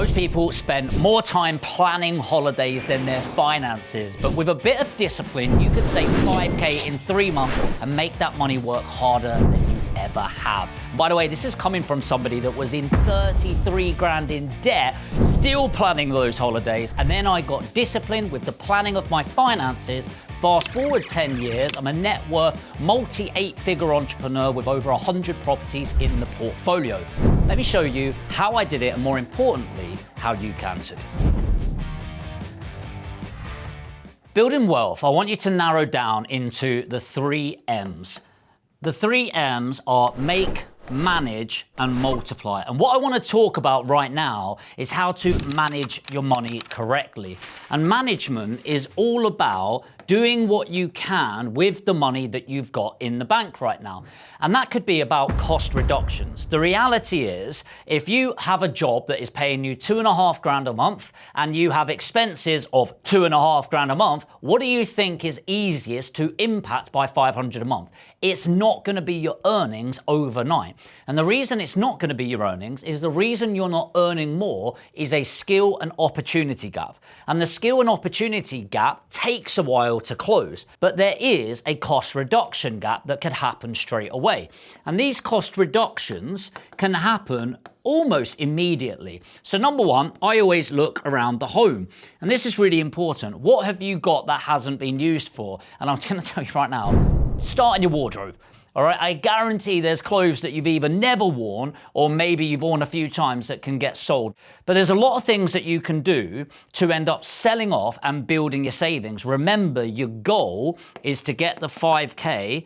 Most people spend more time planning holidays than their finances, but with a bit of discipline, you could save 5K in 3 months and make that money work harder than you ever have. By the way, this is coming from somebody that was in 33 grand in debt, still planning those holidays, and then I got disciplined with the planning of my finances. Fast forward 10 years, I'm a net worth multi-8-figure entrepreneur with over 100 properties in the portfolio. Let me show you how I did it, and more importantly, how you can too. Building wealth, I want you to narrow down into the 3 M's. The 3 M's are make, manage, and multiply. And what I want to talk about right now is how to manage your money correctly. And management is all about doing what you can with the money that you've got in the bank right now. And that could be about cost reductions. The reality is, if you have a job that is paying you 2.5 grand a month and you have expenses of 2.5 grand a month, what do you think is easiest to impact by 500 a month? It's not going to be your earnings overnight. And the reason it's not going to be your earnings is the reason you're not earning more is a skill and opportunity gap. And the skill and opportunity gap takes a while to close, but there is a cost reduction gap that could happen straight away. And these cost reductions can happen almost immediately. So number one, I always look around the home. And this is really important. What have you got that hasn't been used for? And I'm going to tell you right now, start in your wardrobe. All right, I guarantee there's clothes that you've either never worn or maybe you've worn a few times that can get sold. But there's a lot of things that you can do to end up selling off and building your savings. Remember, your goal is to get the 5K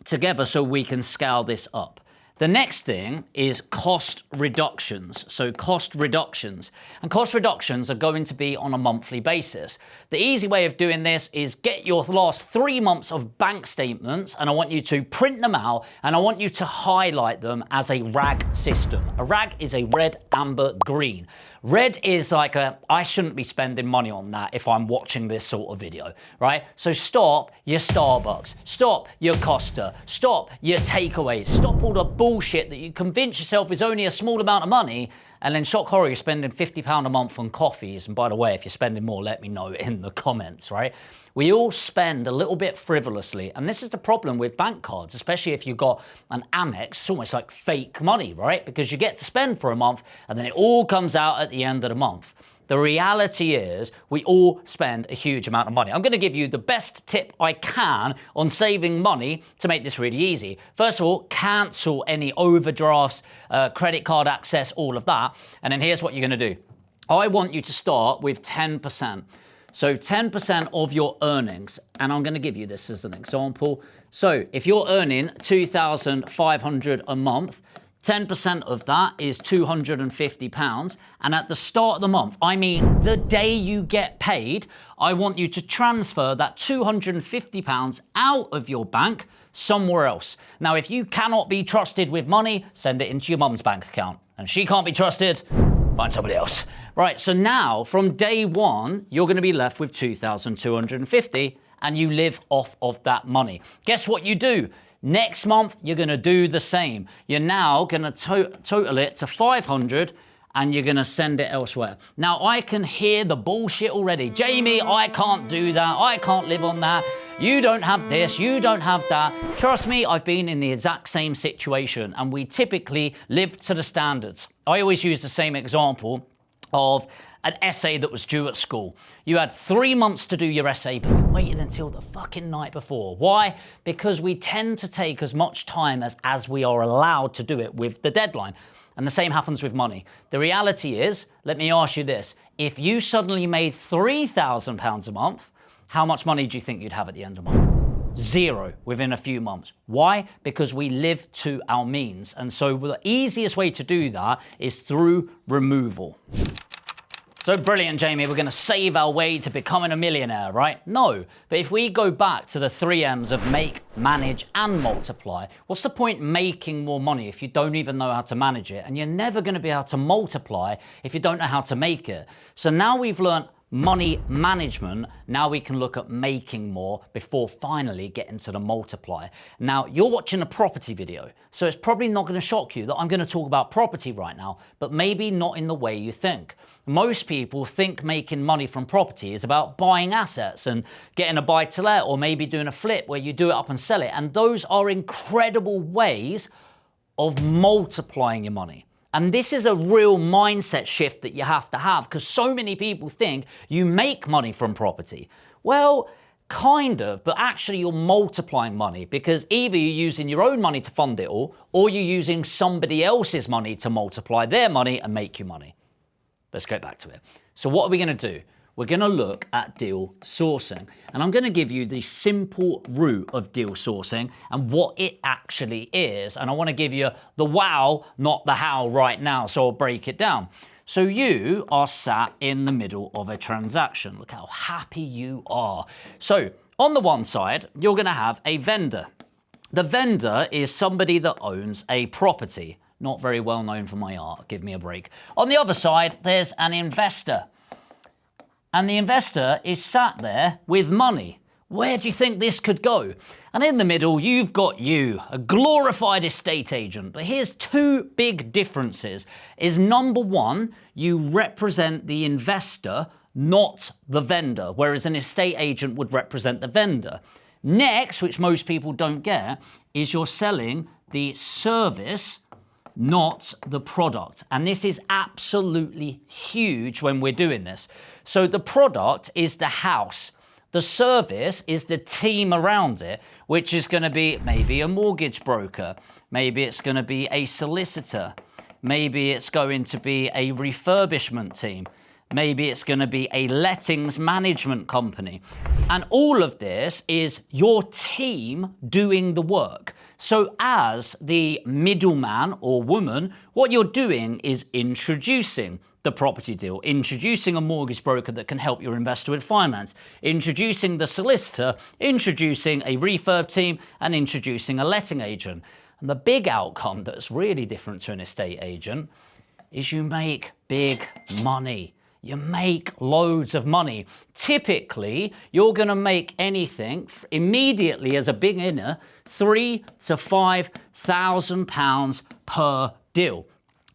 together so we can scale this up. The next thing is cost reductions. So cost reductions. And cost reductions are going to be on a monthly basis. The easy way of doing this is get your last 3 months of bank statements, and I want you to print them out, and I want you to highlight them as a RAG system. A RAG is a red, amber, green. Red is like I shouldn't be spending money on that if I'm watching this sort of video, right? So stop your Starbucks, stop your Costa, stop your takeaways, stop all the bullshit that you convince yourself is only a small amount of money, and then shock horror, you're spending £50 a month on coffees. And by the way, if you're spending more, let me know in the comments, right? We all spend a little bit frivolously, and this is the problem with bank cards, especially if you've got an Amex. It's almost like fake money, right? Because you get to spend for a month, and then it all comes out at the end of the month. The reality is we all spend a huge amount of money. I'm going to give you the best tip I can on saving money to make this really easy. First of all, cancel any overdrafts, credit card access, all of that. And then here's what you're going to do. I want you to start with 10%. So 10% of your earnings, and I'm going to give you this as an example. So if you're earning £2,500 a month, 10% of that is £250. And at the start of the month, I mean the day you get paid, I want you to transfer that £250 out of your bank somewhere else. Now, if you cannot be trusted with money, send it into your mum's bank account. And if she can't be trusted, find somebody else. Right, so now from day one, you're going to be left with £2,250 and you live off of that money. Guess what you do? Next month, you're going to do the same. You're now going to total it to 500 and you're going to send it elsewhere. Now, I can hear the bullshit already. Jamie, I can't do that. I can't live on that. You don't have this. You don't have that. Trust me, I've been in the exact same situation, and we typically live to the standards. I always use the same example of an essay that was due at school. You had 3 months to do your essay, but you waited until the fucking night before. Why? Because we tend to take as much time as we are allowed to do it with the deadline. And the same happens with money. The reality is, let me ask you this. If you suddenly made £3,000 a month, how much money do you think you'd have at the end of the month? Zero within a few months. Why? Because we live to our means. And so the easiest way to do that is through removal. So brilliant, Jamie, we're going to save our way to becoming a millionaire, right? No, but if we go back to the 3 M's of make, manage, and multiply, what's the point making more money if you don't even know how to manage it? And you're never going to be able to multiply if you don't know how to make it. So now we've learned money management, now we can look at making more before finally getting to the multiplier. Now, you're watching a property video, so it's probably not going to shock you that I'm going to talk about property right now, but maybe not in the way you think. Most people think making money from property is about buying assets and getting a buy-to-let, or maybe doing a flip where you do it up and sell it. And those are incredible ways of multiplying your money. And this is a real mindset shift that you have to have, because so many people think you make money from property. Well, kind of, but actually you're multiplying money, because either you're using your own money to fund it all, or you're using somebody else's money to multiply their money and make you money. Let's go back to it. So what are we going to do? We're going to look at deal sourcing, and I'm going to give you the simple route of deal sourcing and what it actually is. And I want to give you the wow, not the how right now. So I'll break it down. So you are sat in the middle of a transaction. Look how happy you are. So on the one side, you're going to have a vendor. The vendor is somebody that owns a property. Not very well known for my art. Give me a break. On the other side, there's an investor. And the investor is sat there with money. Where do you think this could go? And in the middle, you've got you, a glorified estate agent. But here's two big differences. Is number one, you represent the investor, not the vendor, whereas an estate agent would represent the vendor. Next, which most people don't get, is you're selling the service, not the product. And this is absolutely huge when we're doing this. So the product is the house. The service is the team around it, which is going to be maybe a mortgage broker. Maybe it's going to be a solicitor. Maybe it's going to be a refurbishment team. Maybe it's going to be a lettings management company. And all of this is your team doing the work. So as the middleman or woman, what you're doing is introducing the property deal, introducing a mortgage broker that can help your investor with finance, introducing the solicitor, introducing a refurb team, and introducing a letting agent. And the big outcome that's really different to an estate agent is you make big money. You make loads of money. Typically, you're going to make anything immediately as a beginner, £3,000 to £5,000 per deal.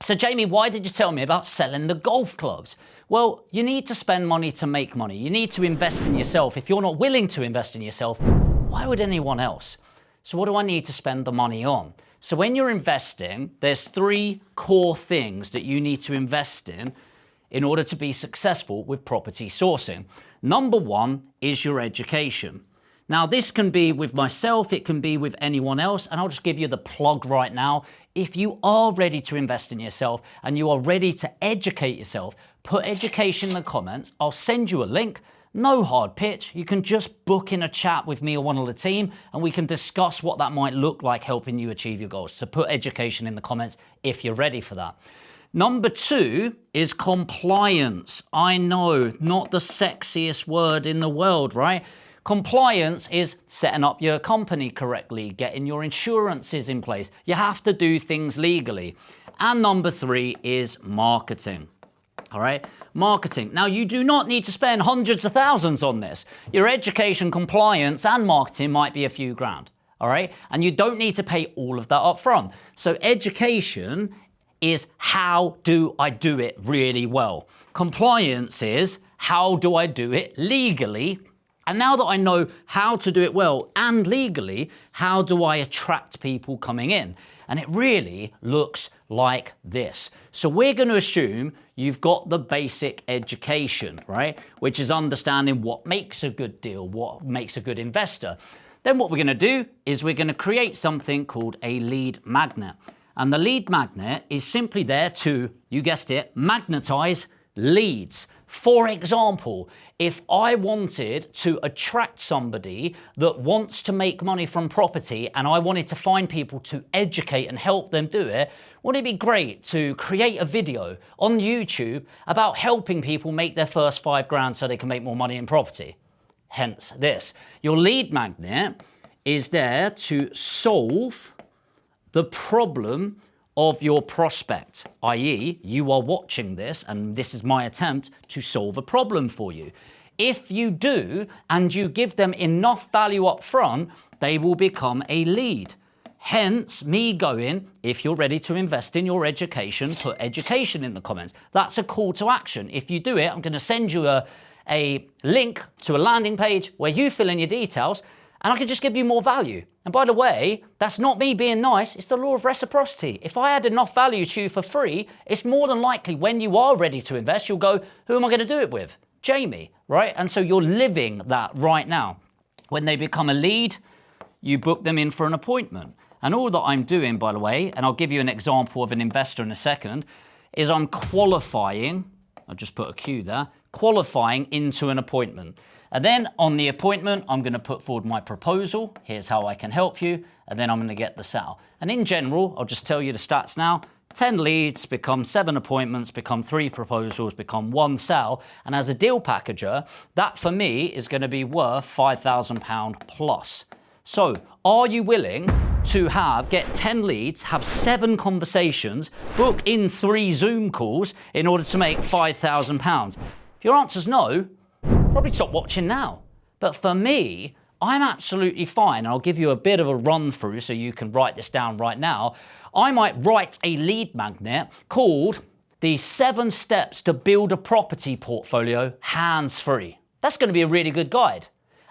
So Jamie, why did you tell me about selling the golf clubs? Well, you need to spend money to make money. You need to invest in yourself. If you're not willing to invest in yourself, why would anyone else? So what do I need to spend the money on? So when you're investing, there's three core things that you need to invest in order to be successful with property sourcing. Number one is your education. Now, this can be with myself, it can be with anyone else, and I'll just give you the plug right now. If you are ready to invest in yourself and you are ready to educate yourself, put education in the comments. I'll send you a link. No hard pitch. You can just book in a chat with me or one of the team, and we can discuss what that might look like helping you achieve your goals. So put education in the comments if you're ready for that. Number two is compliance. I know, not the sexiest word in the world, right? Compliance is setting up your company correctly, getting your insurances in place. You have to do things legally. And number three is marketing. All right, marketing. Now, you do not need to spend hundreds of thousands on this. Your education, compliance, and marketing might be a few grand. All right, and you don't need to pay all of that up front. So education is how do I do it really well? Compliance is how do I do it legally? And now that I know how to do it well and legally, how do I attract people coming in? And it really looks like this. So we're going to assume you've got the basic education, right? Which is understanding what makes a good deal, what makes a good investor. Then what we're going to do is we're going to create something called a lead magnet. And the lead magnet is simply there to, you guessed it, magnetize leads. For example, if I wanted to attract somebody that wants to make money from property and I wanted to find people to educate and help them do it, wouldn't it be great to create a video on YouTube about helping people make their first £5,000 so they can make more money in property? Hence this. Your lead magnet is there to solve the problem of your prospect, i.e., you are watching this and this is my attempt to solve a problem for you. If you do and you give them enough value up front, they will become a lead. Hence, me going, if you're ready to invest in your education, put education in the comments. That's a call to action. If you do it, I'm going to send you a link to a landing page where you fill in your details and I can just give you more value. And by the way, that's not me being nice, it's the law of reciprocity. If I add enough value to you for free, it's more than likely when you are ready to invest, you'll go, who am I going to do it with? Jamie, right? And so you're living that right now. When they become a lead, you book them in for an appointment. And all that I'm doing, by the way, and I'll give you an example of an investor in a second, is I'm qualifying, I'll just put a Q there, qualifying into an appointment. And then on the appointment, I'm going to put forward my proposal. Here's how I can help you. And then I'm going to get the sale. And in general, I'll just tell you the stats now. 10 leads become 7 appointments, become 3 proposals, become 1 sale. And as a deal packager, that for me is going to be worth £5,000 plus. So are you willing to get 10 leads, have 7 conversations, book in 3 Zoom calls in order to make £5,000? If your answer's no, probably stop watching now. But for me, I'm absolutely fine. I'll give you a bit of a run through so you can write this down right now. I might write a lead magnet called the 7 steps to build a property portfolio hands-free. That's going to be a really good guide.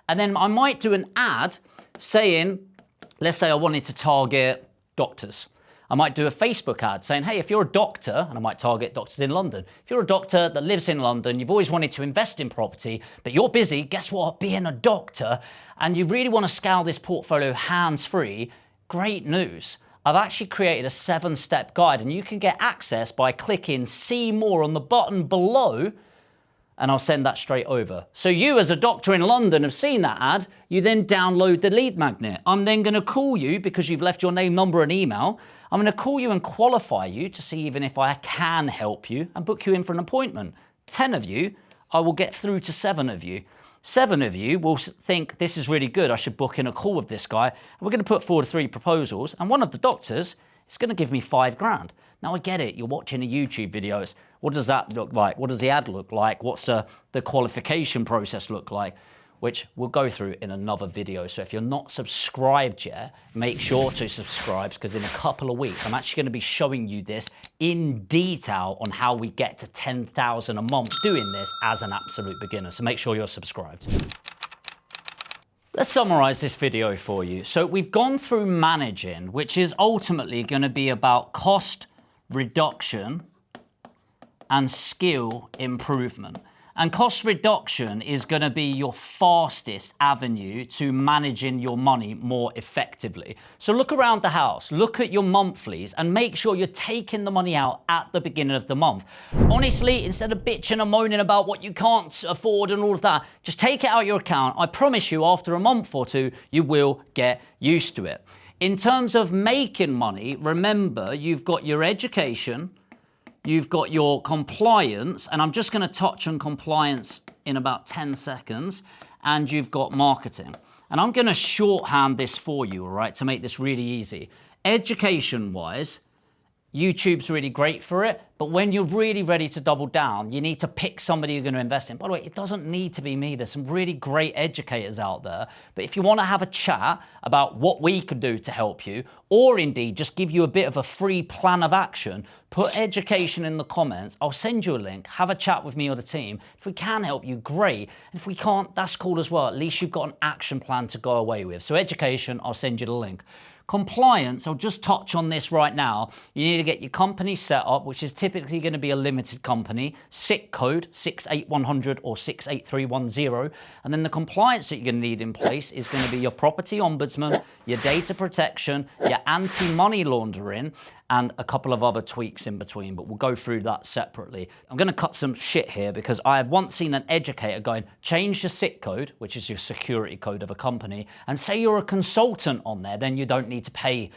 And then I might do an ad saying, let's say I wanted to target doctors. I might do a Facebook ad saying, hey, if you're a doctor, and I might target doctors in London. If you're a doctor that lives in London, you've always wanted to invest in property, but you're busy, guess what, being a doctor, and you really want to scale this portfolio hands-free, great news. I've actually created a 7-step guide, and you can get access by clicking see more on the button below, and I'll send that straight over. So you as a doctor in London have seen that ad, you then download the lead magnet. I'm then going to call you because you've left your name, number and email. I'm going to call you and qualify you to see even if I can help you and book you in for an appointment. 10 of you, I will get through to 7 of you. 7 of you will think this is really good, I should book in a call with this guy. And we're going to put forward 3 proposals and one of the doctors is going to give me £5,000. Now I get it, you're watching a YouTube video. What does that look like? What does the ad look like? What's the qualification process look like? Which we'll go through in another video. So if you're not subscribed yet, make sure to subscribe because in a couple of weeks, I'm actually going to be showing you this in detail on how we get to 10,000 a month doing this as an absolute beginner. So make sure you're subscribed. Let's summarize this video for you. So we've gone through managing, which is ultimately going to be about cost reduction and skill improvement. And cost reduction is going to be your fastest avenue to managing your money more effectively. So look around the house, look at your monthlies and make sure you're taking the money out at the beginning of the month. Honestly, instead of bitching and moaning about what you can't afford and all of that, just take it out of your account. I promise you after a month or 2, you will get used to it. In terms of making money, remember you've got your education, you've got your compliance, and I'm just going to touch on compliance in about 10 seconds, and you've got marketing. And I'm going to shorthand this for you, all right, to make this really easy. Education-wise, YouTube's really great for it, but when you're really ready to double down, you need to pick somebody you're going to invest in. By the way, it doesn't need to be me. There's some really great educators out there. But if you want to have a chat about what we could do to help you, or indeed just give you a bit of a free plan of action, put education in the comments. I'll send you a link. Have a chat with me or the team. If we can help you, great. And if we can't, that's cool as well. At least you've got an action plan to go away with. So education, I'll send you the link. Compliance, I'll just touch on this right now. You need to get your company set up, which is typically going to be a limited company, SIC code 68100 or 68310. And then the compliance that you're going to need in place is going to be your property ombudsman, your data protection, your anti-money laundering, and a couple of other tweaks in between, but we'll go through that separately. I'm going to cut some shit here because I have once seen an educator going, change your SIC code, which is your security code of a company, and say you're a consultant on there, then you don't need to pay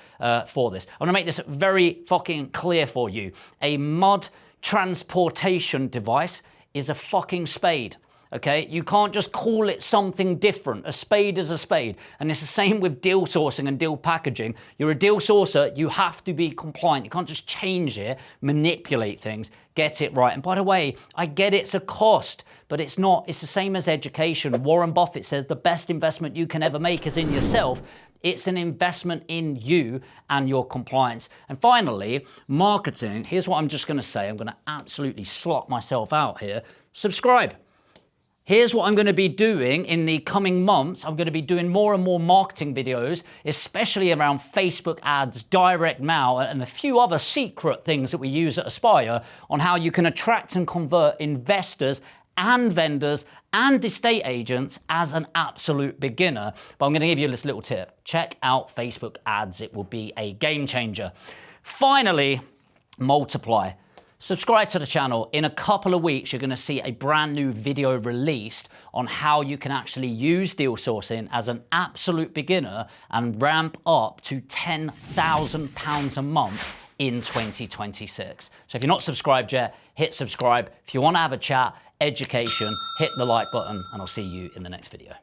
for this. I want to make this very fucking clear for you. A mud transportation device is a fucking spade. Okay, you can't just call it something different. A spade is a spade. And it's the same with deal sourcing and deal packaging. You're a deal sourcer, you have to be compliant. You can't just change it, manipulate things, get it right. And by the way, I get it's a cost, but it's not. It's the same as education. Warren Buffett says the best investment you can ever make is in yourself. It's an investment in you and your compliance. And finally, marketing. Here's what I'm just going to say. I'm going to absolutely slot myself out here. Subscribe. Here's what I'm going to be doing in the coming months. I'm going to be doing more and more marketing videos, especially around Facebook ads, direct mail, and a few other secret things that we use at Aspire on how you can attract and convert investors and vendors and estate agents as an absolute beginner. But I'm going to give you this little tip. Check out Facebook ads. It will be a game changer. Finally, multiply. Subscribe to the channel. In a couple of weeks, you're going to see a brand new video released on how you can actually use deal sourcing as an absolute beginner and ramp up to £10,000 a month in 2026. So if you're not subscribed yet, hit subscribe. If you want to have a chat, education, hit the like button, and I'll see you in the next video.